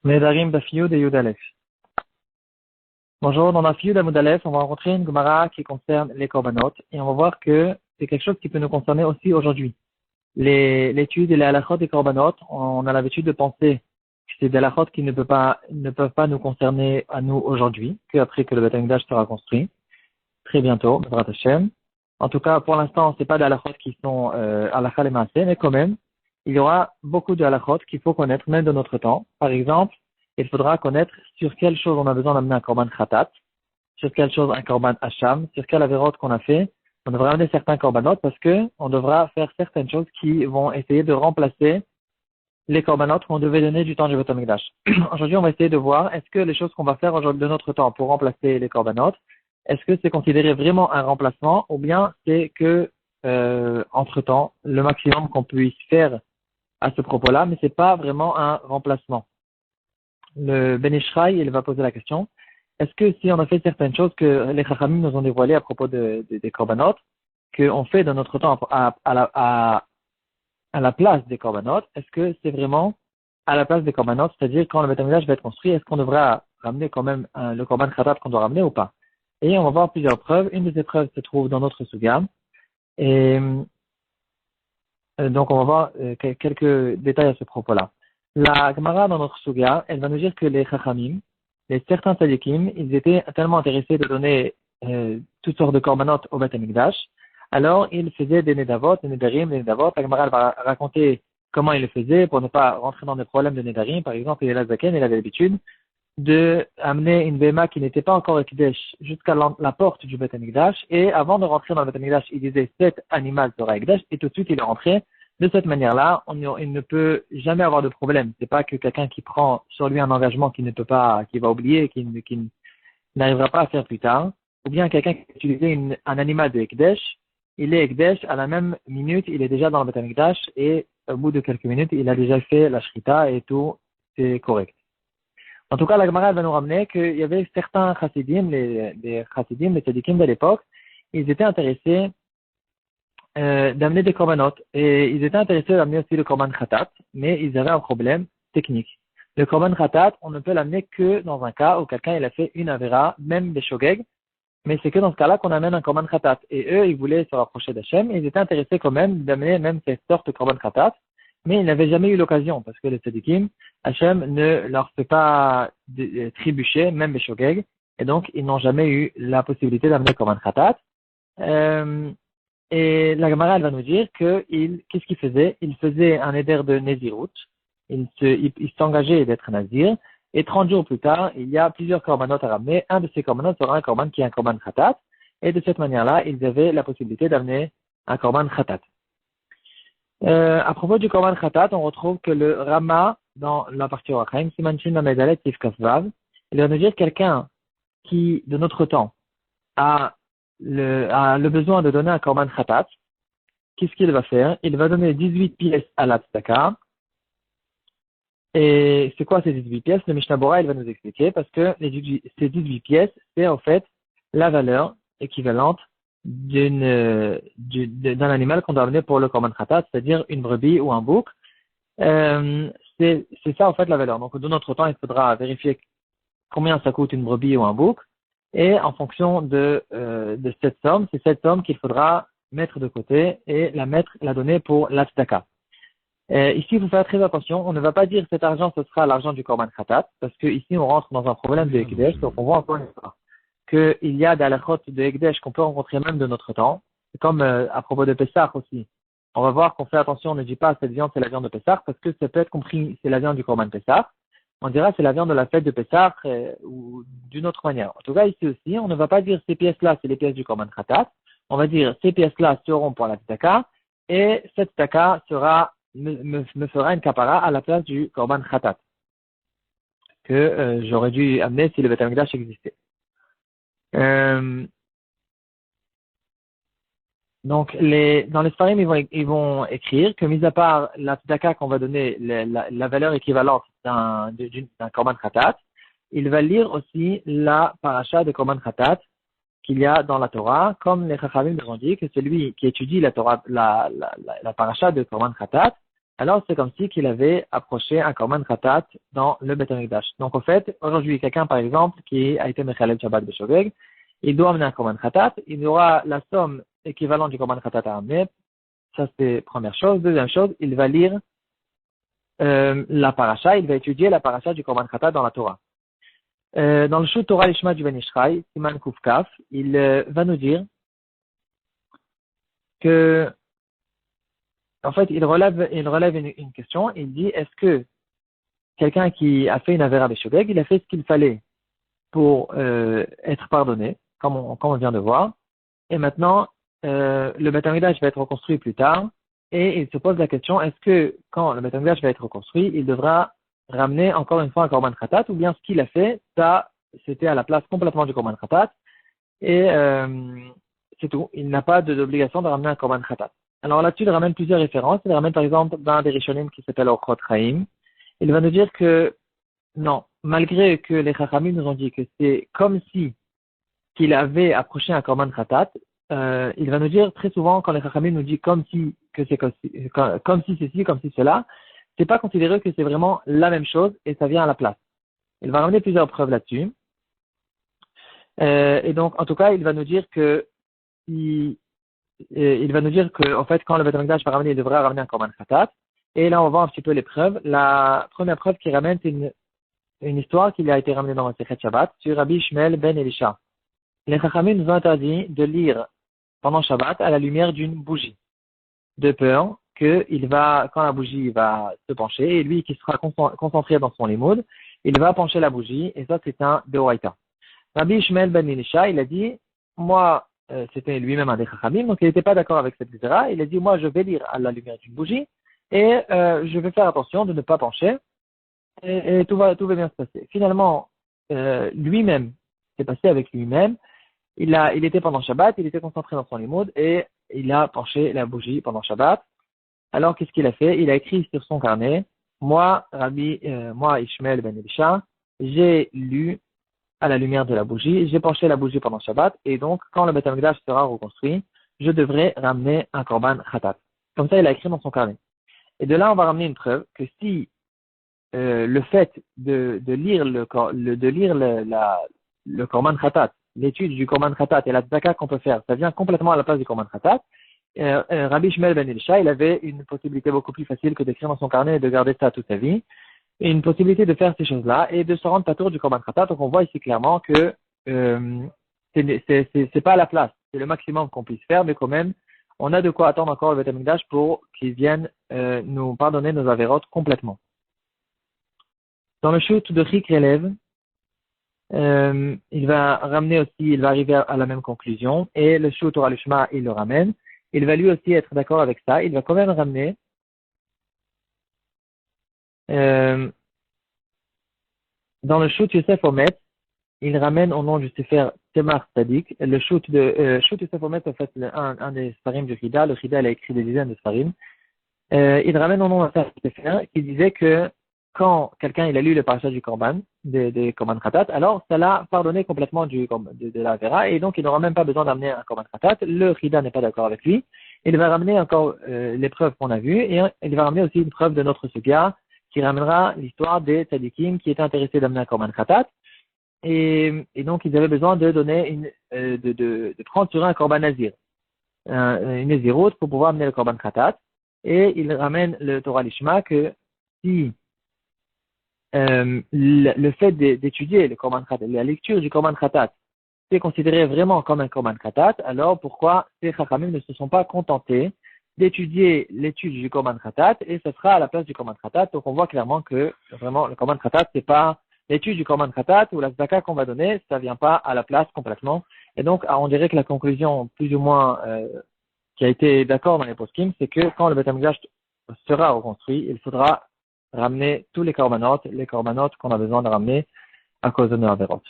Nedarim Dafiyud et Yud Aleph. Bonjour, dans Dafiyud Amud Aleph, on va rencontrer une Gemara qui concerne les korbanot et on va voir que c'est quelque chose qui peut nous concerner aussi aujourd'hui. L'étude et les halachot des korbanot, on a l'habitude de penser que c'est des halachot qui ne peuvent pas nous concerner à nous aujourd'hui, qu'après que le Beth Amikdash sera construit, très bientôt, Bezrat Hashem. En tout cas, pour l'instant, c'est pas des halachot qui sont halakha les maaseh, mais quand même, il y aura beaucoup de halachot qu'il faut connaître, même de notre temps. Par exemple, il faudra connaître sur quelle chose on a besoin d'amener un korban khatat, sur quelle chose un korban hacham, sur quelle avérote qu'on a fait. On devra amener certains korbanot parce que on devra faire certaines choses qui vont essayer de remplacer les korbanot qu'on devait donner du temps du Beth Amikdash. Aujourd'hui, on va essayer de voir est-ce que les choses qu'on va faire aujourd'hui de notre temps pour remplacer les korbanot, est-ce que c'est considéré vraiment un remplacement ou bien c'est que entre-temps, le maximum qu'on puisse faire à ce propos-là, mais c'est pas vraiment un remplacement. Le Ben Ishraï, il va poser la question, est-ce que si on a fait certaines choses que les Chachamim nous ont dévoilées à propos des korbanot, qu'on fait dans notre temps à la place des korbanot, est-ce que c'est vraiment à la place des korbanot, c'est-à-dire quand le Beth Amikdash va être construit, est-ce qu'on devra ramener quand même le korban khatat qu'on doit ramener ou pas? Et on va voir plusieurs preuves. Une de ces preuves se trouve dans notre Suga. Et donc on va voir quelques détails à ce propos-là. La Gemara dans notre Suga, elle va nous dire que les Chachamim, les certains tzadikim, ils étaient tellement intéressés de donner toutes sortes de korbanot au Beth Amikdash. Alors ils faisaient des nedavot, des nedarim, des nedavot. La Gemara va raconter comment ils le faisaient pour ne pas rentrer dans des problèmes de nedarim. Par exemple, il avait l'habitude de amener une béma qui n'était pas encore ekdesh jusqu'à la porte du Beth Amikdash, et avant de rentrer dans le Beth Amikdash, il disait cet animal sera ekdesh, et tout de suite il est rentré. De cette manière-là, il ne peut jamais avoir de problème. C'est pas que quelqu'un qui prend sur lui un engagement qu'il ne peut pas, qui va oublier, qui n'arrivera pas à faire plus tard, ou bien quelqu'un qui utilise un animal de ekdesh, il est ekdesh à la même minute, il est déjà dans le Beth Amikdash, et au bout de quelques minutes, il a déjà fait la shrita et tout, c'est correct. En tout cas, la Gemara va nous ramener qu'il y avait certains chassidim, les chassidim, les tzadikim de l'époque, ils étaient intéressés d'amener des korbanot, et ils étaient intéressés d'amener aussi le korban khatat, mais ils avaient un problème technique. Le korban khatat, on ne peut l'amener que dans un cas où quelqu'un il a fait une avéra, même des shogeg, mais c'est que dans ce cas-là qu'on amène un korban khatat. Et eux, ils voulaient se rapprocher d'Hachem, et ils étaient intéressés quand même d'amener même cette sorte de korban khatat, mais ils n'avaient jamais eu l'occasion, parce que les tzadikim, Hachem ne leur fait pas trébucher, même les shogeg, et donc ils n'ont jamais eu la possibilité d'amener korban khatat. Et la Gemara, elle va nous dire qu'est-ce qu'il faisait? Il faisait un éder de Nézirut, il s'engageait d'être nazir, et 30 jours plus tard, il y a plusieurs korbanot à ramener. Un de ces korbanot sera un korban qui est un korban khatat, et de cette manière-là, ils avaient la possibilité d'amener un korban khatat. À propos du korban khatat, on retrouve que le Rama, dans la partie Orachaim, Simanchin Mamedalet Tifkasvav, il va nous dire quelqu'un qui, de notre temps, a le besoin de donner un korban khatat, qu'est-ce qu'il va faire? Il va donner 18 pièces à la tzedaka. Et c'est quoi ces 18 pièces? Le Mishnah Bora, il va nous expliquer, parce que ces 18 pièces, c'est en fait la valeur équivalente d'un animal qu'on doit amener pour le korban khatat, c'est-à-dire une brebis ou un bouc. C'est ça en fait la valeur. Donc de notre temps, il faudra vérifier combien ça coûte une brebis ou un bouc. Et en fonction de cette somme, c'est cette somme qu'il faudra mettre de côté et la donner pour la tzedaka. Ici, il faut faire très attention. On ne va pas dire cet argent, ce sera l'argent du korban khatat, parce que ici, on rentre dans un problème de ekdesh. Donc, on voit encore une fois qu'il y a des halachot de ekdesh qu'on peut rencontrer même de notre temps. C'est comme à propos de Pessah aussi. On va voir qu'on fait attention, on ne dit pas cette viande, c'est la viande de Pessah, parce que ça peut être compris, c'est la viande du korban Pessah. On dira c'est la viande de la fête de Pessah ou d'une autre manière. En tout cas, ici aussi, on ne va pas dire ces pièces-là, c'est les pièces du korban khatat. On va dire ces pièces-là seront pour la tzedaka, et cette tzedaka me fera une kapara à la place du korban khatat que j'aurais dû amener si le Beth Amikdash existait. Donc, dans les Sfarim, ils vont écrire que, mis à part la tzedaka qu'on va donner, la valeur équivalente d'un korban khatat, il va lire aussi la paracha de korban khatat qu'il y a dans la Torah, comme les Chachamim nous ont dit que celui qui étudie la Torah, la paracha de korban khatat, alors c'est comme si qu'il avait approché un korban khatat dans le Beit HaMikdash. Donc, au fait, aujourd'hui, quelqu'un, par exemple, qui a été Mechalel Shabbat Beshogeg, il doit amener un korban khatat, il aura la somme équivalente du korban khatat à amener. Ça, c'est première chose. Deuxième chose, il va lire la paracha, il va étudier la paracha du korban khatat dans la Torah. Dans le Shut Torah Lishma du Ben Ishraï, Siman Kuf Kaf, il va nous dire que, en fait, il relève une question. Il dit, est-ce que quelqu'un qui a fait une avera beshogeg, il a fait ce qu'il fallait pour être pardonné, comme on vient de voir, et maintenant, le Beit HaMikdash va être reconstruit plus tard, et il se pose la question, est-ce que quand le Beit HaMikdash va être reconstruit, il devra ramener encore une fois un korban khatat, ou bien ce qu'il a fait, ça, c'était à la place complètement du korban khatat, et c'est tout. Il n'a pas d'obligation de ramener un korban khatat. Alors là-dessus, il ramène plusieurs références. Il ramène par exemple dans un des Rishonim qui s'appelle Orchot Chaim. Il va nous dire que non, malgré que les Chachamim nous ont dit que c'est comme si qu'il avait approché un korban khatat, il va nous dire très souvent quand les Chachamim nous disent comme si que c'est comme si ceci, comme si cela, c'est pas considéré que c'est vraiment la même chose et ça vient à la place. Il va ramener plusieurs preuves là-dessus. Et donc, en tout cas, il va nous dire que il va nous dire que, en fait, quand le Beit HaMikdash va ramener, il devrait ramener un korban khatat. Et là, on va voir un petit peu les preuves. La première preuve qu'il ramène, c'est une histoire qui a été ramenée dans le Sechet Shabbat sur Rabbi Shmuel ben Elisha. Les Chachamim nous ont interdit de lire pendant Shabbat à la lumière d'une bougie, de peur que quand la bougie va se pencher, et lui qui sera concentré dans son limoud, il va pencher la bougie, et ça c'est un deoraita. Rabbi Shmuel ben Elisha, il a dit, moi, c'était lui-même un des Chachamim, donc il n'était pas d'accord avec cette xéra. Il a dit, moi, je vais lire à la lumière d'une bougie et je vais faire attention de ne pas pencher et tout va bien se passer. Finalement, lui-même, c'est passé avec lui-même. Il était pendant Shabbat, il était concentré dans son limoud et il a penché la bougie pendant Shabbat. Alors, qu'est-ce qu'il a fait? Il a écrit sur son carnet, moi, Ishmael ben Elisha, j'ai lu à la lumière de la bougie, j'ai penché la bougie pendant Shabbat, et donc, quand le Beit HaMikdash sera reconstruit, je devrais ramener un korban khatat. Comme ça, il a écrit dans son carnet. Et de là, on va ramener une preuve que si le fait de lire le korban khatat, l'étude du korban khatat et la tzaka qu'on peut faire, ça vient complètement à la place du korban khatat, Rabbi Shmuel ben Elisha, il avait une possibilité beaucoup plus facile que d'écrire dans son carnet et de garder ça toute sa vie. Et une possibilité de faire ces choses-là et de se rendre patour du korban khatat. Donc on voit ici clairement que c'est pas à la place, c'est le maximum qu'on puisse faire, mais quand même on a de quoi attendre encore le Beit HaMikdash pour qu'il vienne nous pardonner nos avérotes complètement. Dans le shoot de Rik Relève, il va ramener aussi, il va arriver à la même conclusion et le shoot Torah Lishma il le ramène. Il va lui aussi être d'accord avec ça. Il va quand même ramener dans le shoot Yosef Omet, il ramène au nom du Sefer Temar Tzadik, le shoot Yosef Omet, en fait, un des Sfarim du Chida. Le Chida, il a écrit des dizaines de Sfarim. Il ramène au nom d'un Sefer qui disait que quand quelqu'un il a lu le parasha du Korban, des Korban Khatat, alors ça l'a pardonné complètement de la Vera, et donc il n'aura même pas besoin d'amener un Korban Khatat. Le Chida n'est pas d'accord avec lui. Il va ramener encore les preuves qu'on a vues, et il va ramener aussi une preuve de notre Sugya, qui ramènera l'histoire des tzadikim qui étaient intéressés d'amener un korban khatat. Et donc, ils avaient besoin de donner de prendre sur un korban nazir, une naziroute pour pouvoir amener le korban khatat. Et il ramène le Torah Lishma que si le fait d'étudier le korban khatat, la lecture du korban khatat, c'est considéré vraiment comme un korban khatat, alors pourquoi ces chachamim ne se sont pas contentés d'étudier l'étude du korban khatat et ce sera à la place du korban khatat. Donc on voit clairement que vraiment le korban khatat c'est pas l'étude du korban khatat ou la tzaka qu'on va donner, ça vient pas à la place complètement. Et donc on dirait que la conclusion plus ou moins qui a été d'accord dans les poskim, c'est que quand le Beit HaMikdash sera reconstruit, il faudra ramener tous les korbanot qu'on a besoin de ramener à cause de nos avérotes.